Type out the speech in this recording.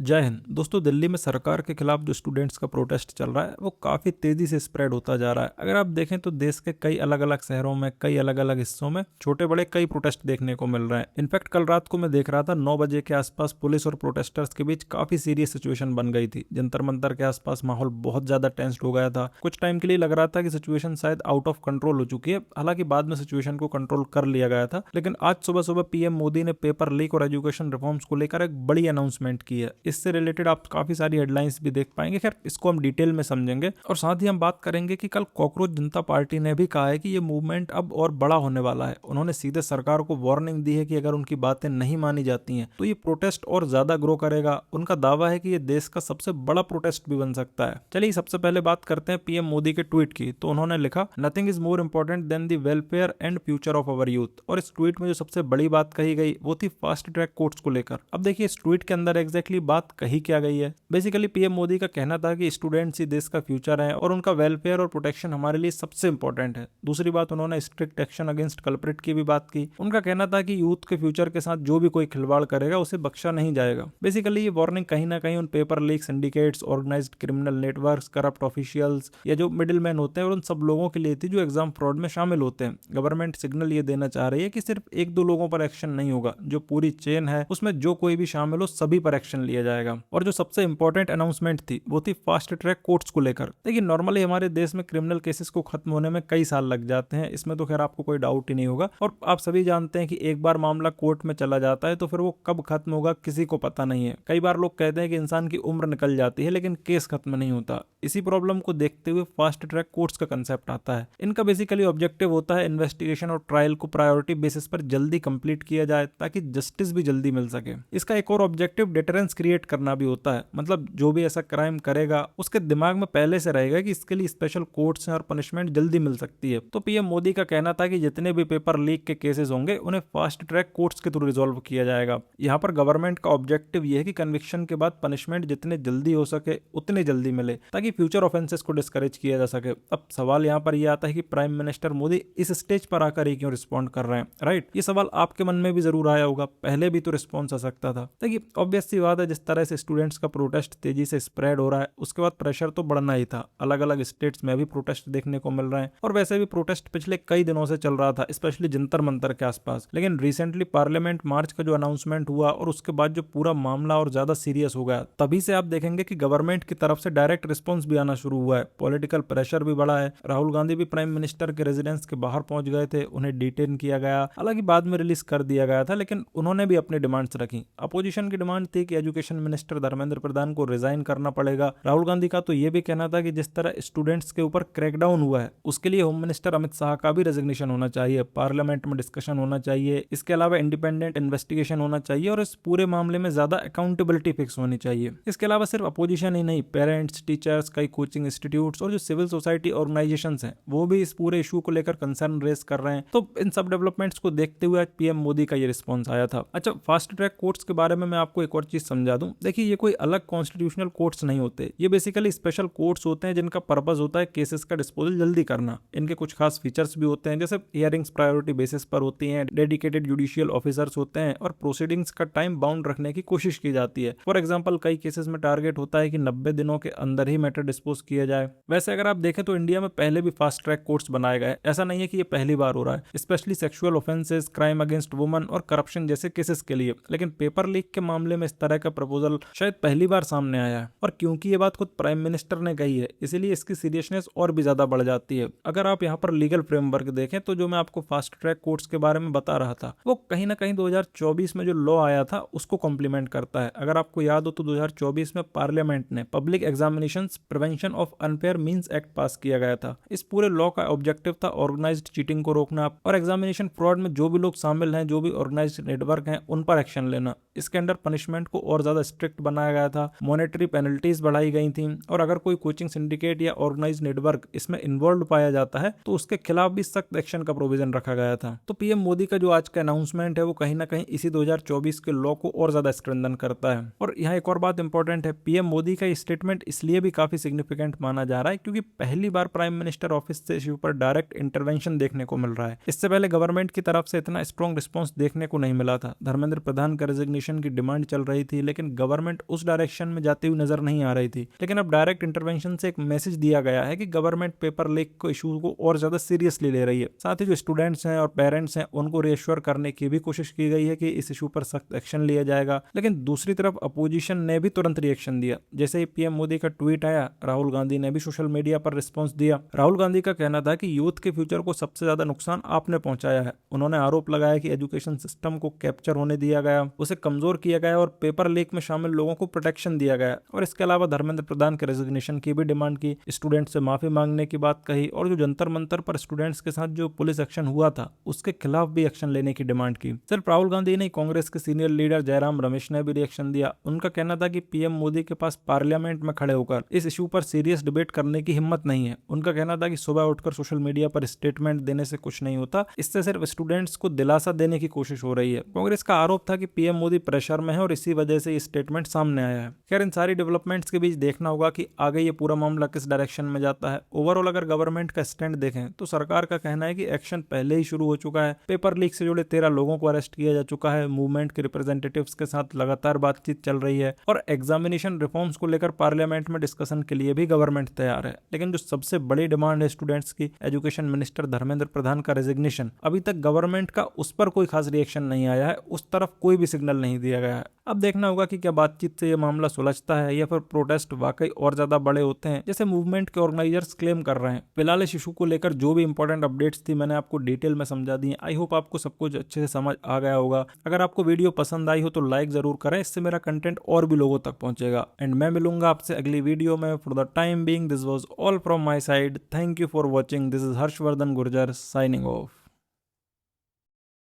जय हिंद दोस्तों। दिल्ली में सरकार के खिलाफ जो स्टूडेंट्स का प्रोटेस्ट चल रहा है वो काफ़ी तेज़ी से स्प्रेड होता जा रहा है। अगर आप देखें तो देश के कई अलग अलग शहरों में कई अलग अलग हिस्सों में छोटे बड़े कई प्रोटेस्ट देखने को मिल रहे हैं। इनफैक्ट कल रात को मैं देख रहा था 9 बजे के आसपास पुलिस और प्रोटेस्टर्स के बीच काफ़ी सीरियस सिचुएशन बन गई थी। जंतर मंतर के आसपास माहौल बहुत ज़्यादा टेंस्ड हो गया था। कुछ टाइम के लिए लग रहा था कि सिचुएशन शायद आउट ऑफ कंट्रोल हो चुकी है। हालांकि बाद में सिचुएशन को कंट्रोल कर लिया गया था। लेकिन आज सुबह सुबह पीएम मोदी ने पेपर लीक और एजुकेशन रिफॉर्म्स को लेकर एक बड़ी अनाउंसमेंट की है। इससे रिलेटेड आप काफी सारी हेडलाइंस भी देख पाएंगे। खैर, इसको हम डिटेल में समझेंगे और साथ ही हम बात करेंगे कि कल कॉकरोच जनता पार्टी ने भी कहा है कि ये मूवमेंट अब और बड़ा होने वाला है। उन्होंने सीधे सरकार को वार्निंग दी है कि अगर उनकी बातें नहीं मानी जाती हैं तो ये प्रोटेस्ट और ज्यादा ग्रो करेगा। उनका दावा है कि ये देश का सबसे बड़ा प्रोटेस्ट भी बन सकता है। चलिए सबसे पहले बात करते हैं पीएम मोदी के ट्वीट की। तो उन्होंने लिखा, nothing is more important than the welfare and future of our youth. और इस ट्वीट में जो सबसे बड़ी बात कही गई वो थी फास्ट ट्रैक कोर्ट्स को लेकर। अब देखिए इस ट्वीट के अंदर एग्जैक्टली बात कही क्या गई है। बेसिकली पीएम मोदी का कहना था कि स्टूडेंट्स ही देश का फ्यूचर है और उनका वेलफेयर और प्रोटेक्शन हमारे लिए सबसे इंपॉर्टेंट है। दूसरी बात, उन्होंने स्ट्रिक्ट एक्शन अगेंस्ट कल्प्रिट की भी बात की। उनका कहना था कि यूथ के फ्यूचर के साथ जो भी कोई खिलवाड़ करेगा उसे बख्शा नहीं जाएगा। बेसिकली ये वार्निंग कहीं ना कहीं उन paper leak syndicates, organised criminal networks, corrupt officials या जो मिडिल मैन होते हैं और उन सब लोगों के लिए थी जो एग्जाम फ्रॉड में शामिल होते हैं। गवर्नमेंट सिग्नल ये देना चाह रही है कि सिर्फ एक दो लोगों पर एक्शन नहीं होगा, जो पूरी चेन है उसमें जो कोई भी शामिल हो सभी पर एक्शन लिया जाएगा। और जो सबसे इंपॉर्टेंट अनाउंसमेंट थी वो थी फास्ट ट्रैक कोर्ट्स को लेकर। देखिए नॉर्मली हमारे देश में क्रिमिनल केसेस को खत्म होने में कई साल लग जाते हैं, इसमें तो खैर आपको कोई डाउट ही नहीं होगा। और आप सभी जानते हैं कि एक बार मामला कोर्ट में चला जाता है तो फिर वो कब खत्म होगा किसी को पता नहीं है। कई बार लोग कहते हैं कि इंसान की उम्र निकल जाती है लेकिन केस खत्म नहीं होता। इसी प्रॉब्लम को देखते हुए फास्ट ट्रैक कोर्ट्स का कंसेप्ट आता है। इनका बेसिकली ऑब्जेक्टिव होता है इन्वेस्टिगेशन और ट्रायल को प्रायोरिटी बेसिस पर जल्दी कंप्लीट किया जाए ताकि जस्टिस भी जल्दी मिल सके। इसका एक और ऑब्जेक्टिव डिटरेंस क्रिएट करना भी होता है। मतलब जो भी ऐसा क्राइम करेगा उसके दिमाग में पहले से रहेगा कि इसके लिए स्पेशल कोर्ट्स हैं और पनिशमेंट जल्दी मिल सकती है। तो पीएम मोदी का कहना था कि जितने भी पेपर लीक के केसेस होंगे उन्हें फास्ट ट्रैक कोर्ट्स के थ्रू रिजॉल्व किया जाएगा। यहाँ पर गवर्नमेंट का ऑब्जेक्टिव यह है कि कन्विक्शन के बाद पनिशमेंट जितने जल्दी हो सके उतने जल्दी मिले ताकि फ्यूचर ऑफेंसेस को डिस्करेज किया जा सके। अब सवाल यहाँ पर यह आता है कि प्राइम मिनिस्टर मोदी इस स्टेज पर आकर ही क्यों रिस्पॉन्ड कर रहे हैं, राइट? ये सवाल आपके मन में भी जरूर आया होगा, पहले भी तो रिस्पॉन्स आ सकता था। देखिए ऑब्वियस सी बात है, जिस तरह से स्टूडेंट्स का प्रोटेस्ट तेजी से स्प्रेड हो रहा है उसके बाद प्रेशर तो बढ़ना ही था। अलग अलग स्टेट्स में भी प्रोटेस्ट देखने को मिल रहे हैं और वैसे भी प्रोटेस्ट पिछले कई दिनों से चल रहा था, स्पेशली जंतर मंतर के आसपास। लेकिन रिसेंटली पार्लियामेंट मार्च का जो अनाउंसमेंट हुआ और उसके बाद जो पूरा मामला और ज्यादा सीरियस हो गया, तभी से आप देखेंगे कि गवर्नमेंट की तरफ से डायरेक्ट रिस्पॉन्स भी आना शुरू हुआ है। पॉलिटिकल प्रेशर भी बढ़ा है। राहुल गांधी भी प्राइम मिनिस्टर के रेजिडेंस के बाहर पहुंच गए थे, उन्हें डिटेन किया गया। हालांकि बाद में रिलीज कर दिया गया था, लेकिन उन्होंने भी अपनी डिमांड्स रखी। अपोजिशन की डिमांड थी कि एजुकेशन मिनिस्टर धर्मेंद्र प्रधान को रिजाइन करना पड़ेगा। राहुल गांधी का तो यह भी कहना था कि जिस तरह स्टूडेंट्स के ऊपर क्रैकडाउन हुआ है उसके लिए होम मिनिस्टर अमित शाह का भी रेजिग्नेशन होना चाहिए, पार्लियामेंट में डिस्कशन होना चाहिए। इसके अलावा इंडिपेंडेंट इन्वेस्टिगेशन होना चाहिए और इस पूरे मामले में ज्यादा अकाउंटेबिलिटी फिक्स होनी चाहिए। इसके अलावा सिर्फ अपोजिशन ही नहीं, पेरेंट्स, टीचर्स, कई कोचिंग इंस्टीट्यूट्स और जो सिविल सोसाइटी ऑर्गेनाइजेशंस हैं वो भी इस पूरे इशू को लेकर कंसर्न रेज कर रहे हैं। तो इन सब डेवलपमेंट्स को देखते हुए आज पीएम मोदी का ये रिस्पॉन्स आया था। अच्छा, फास्ट ट्रैक कोर्ट्स के बारे में मैं आपको एक और चीज समझा दूं। देखिए ये कोई अलग कॉन्स्टिट्यूशनल कोर्ट्स नहीं होते, ये बेसिकली स्पेशल कोर्ट्स होते हैं जिनका पर्पस होता है केसेस का डिस्पोजल जल्दी करना। इनके कुछ खास फीचर्स भी होते हैं, जैसे हियरिंग्स प्रायोरिटी बेसिस पर होती हैं, डेडिकेटेड जुडिशियल ऑफिसर्स होते हैं और प्रोसीडिंग्स का टाइम बाउंड रखने की कोशिश की जाती है। फॉर एग्जाम्पल कई केसेस में टारगेट होता है कि 90 दिनों के अंदर ही मैटर डिस्पोज किया जाए। वैसे अगर आप देखें तो इंडिया में पहले भी फास्ट ट्रैक कोर्ट्स बनाए गए, ऐसा नहीं है कि ये पहली बार हो रहा है, specially sexual offences, crime against woman और करप्शन जैसे केसेस के लिए। लेकिन पेपर लीक के मामले में इस तरह का प्रपोजल शायद पहली बार सामने आया है। और क्योंकि ये बात खुद प्राइम मिनिस्टर ने कही है इसीलिए इसकी सीरियसनेस और भी ज्यादा बढ़ जाती है। अगर आप यहाँ पर लीगल फ्रेमवर्क देखें तो जो मैं आपको फास्ट ट्रैक कोर्ट्स के बारे में बता रहा था वो कहीं ना कहीं 2024 में जो लॉ आया था उसको कॉम्प्लीमेंट करता है। अगर आपको याद हो तो 2024 में पार्लियामेंट ने public examinations prevention of unfair means act पास किया गया था। इस पूरे लॉ का ऑब्जेक्टिव था ऑर्गेनाइज्ड चीटिंग को रोकना और एग्जामिनेशन फ्रॉड में जो भी लोग शामिल हैं, जो भी ऑर्गेनाइज्ड नेटवर्क हैं, उन पर एक्शन लेना। इसके अंडर पनिशमेंट को और ज्यादा स्ट्रिक्ट बनाया गया था, मॉनेटरी पेनल्टीज बढ़ाई गई थी और अगर कोई कोचिंग सिंडिकेट या ऑर्गेनाइज्ड नेटवर्क इसमें इन्वॉल्व पाया जाता है तो उसके खिलाफ भी सख्त एक्शन का प्रोविजन रखा गया था। तो पीएम मोदी का जो आज का अनाउंसमेंट है वो कहीं ना कहीं इसी 2024 के लॉ को और ज्यादा स्ट्रेंथन करता है। और यहाँ एक और बात इंपॉर्टेंट है, पीएम मोदी का स्टेटमेंट इसलिए भी काफी सिग्निफिकेंट माना जा रहा है क्योंकि पहली बार प्राइम मिनिस्टर ऑफिस से इशू पर डायरेक्ट इंटरवेंशन देखने को मिल रहा है। इससे पहले गवर्नमेंट की तरफ से इतना स्ट्रॉन्ग रिस्पॉन्स देखने को नहीं मिला था। धर्मेंद्र प्रधान का रेजिग्नेशन एजुकेशन की डिमांड चल रही थी, लेकिन गवर्नमेंट उस डायरेक्शन में जाती हुई नजर नहीं आ रही थी। लेकिन अब डायरेक्ट इंटरवेंशन से एक मैसेज दिया गया है कि गवर्नमेंट पेपर लीक को इशू को और ज्यादा सीरियसली ले रही है। साथ ही जो स्टूडेंट्स हैं और पेरेंट्स हैं उनको रिएश्योर करने की भी कोशिश की गई है कि इस इशू पर सख्त एक्शन लिया जाएगा। लेकिन दूसरी तरफ अपोजिशन ने भी तुरंत रिएक्शन दिया। जैसे ही पीएम मोदी का ट्वीट आया, राहुल गांधी ने भी सोशल मीडिया पर रिस्पॉन्स दिया। राहुल गांधी का कहना था कि यूथ के फ्यूचर को सबसे ज्यादा नुकसान आपने पहुंचाया है। उन्होंने आरोप लगाया कि एजुकेशन सिस्टम को कैप्चर होने दिया गया, उसे कमजोर किया गया और पेपर लीक में शामिल लोगों को प्रोटेक्शन दिया गया। और इसके अलावा धर्मेंद्र प्रधान के रेजिग्नेशन की भी डिमांड की, स्टूडेंट से माफी मांगने की बात कही और जो जंतर मंतर पर स्टूडेंट्स के साथ जो पुलिस एक्शन हुआ था उसके खिलाफ भी एक्शन लेने की डिमांड की। सिर्फ राहुल गांधी नहीं, कांग्रेस के सीनियर लीडर जयराम रमेश ने भी रिएक्शन दिया। उनका कहना था कि पीएम मोदी के पास पार्लियामेंट में खड़े होकर इस इशू पर सीरियस डिबेट करने की हिम्मत नहीं है। उनका कहना था कि सुबह उठकर सोशल मीडिया पर स्टेटमेंट देने से कुछ नहीं होता, इससे सिर्फ स्टूडेंट्स को दिलासा देने की कोशिश हो रही है। कांग्रेस का आरोप था कि पीएम मोदी प्रेशर में है और इसी वजह से ये स्टेटमेंट सामने आया है। खैर, इन सारी डेवलपमेंट्स के बीच देखना होगा कि आगे ये पूरा मामला किस डायरेक्शन में जाता है। ओवरऑल अगर गवर्नमेंट का स्टैंड देखें तो सरकार का कहना है कि एक्शन पहले ही शुरू हो चुका है। पेपर लीक से जुड़े 13 लोगों को अरेस्ट किया जा चुका है। मूवमेंट के रिप्रेजेंटेटिव्स के साथ लगातार बातचीत चल रही है और एग्जामिनेशन रिफॉर्म्स को लेकर पार्लियामेंट में डिस्कशन के लिए भी गवर्नमेंट तैयार है। लेकिन जो सबसे बड़ी डिमांड है स्टूडेंट्स की, एजुकेशन मिनिस्टर धर्मेंद्र प्रधान का रेजिग्नेशन, अभी तक गवर्नमेंट का उस पर कोई खास रिएक्शन नहीं आया है, उस तरफ कोई भी सिग्नल नहीं दिया गया है। अब देखना होगा कि क्या बातचीत से यह मामला सुलझता है या फिर प्रोटेस्ट वाकई और ज्यादा बड़े होते हैं जैसे मूवमेंट के ऑर्गेनाइजर्स क्लेम कर रहे हैं। फिलहाल इस इशू को लेकर जो भी इंपॉर्टेंट अपडेट्स थी मैंने आपको डिटेल में समझा दी। आई होप आपको सब कुछ अच्छे से समझ आ गया होगा। अगर आपको वीडियो पसंद आई हो तो लाइक जरूर करें, इससे मेरा कंटेंट और भी लोगों तक पहुंचेगा। एंड मैं मिलूंगा आपसे अगली वीडियो में। For the time being this was all from my side. Thank you for watching. This is Harshvardhan Gurjar signing off.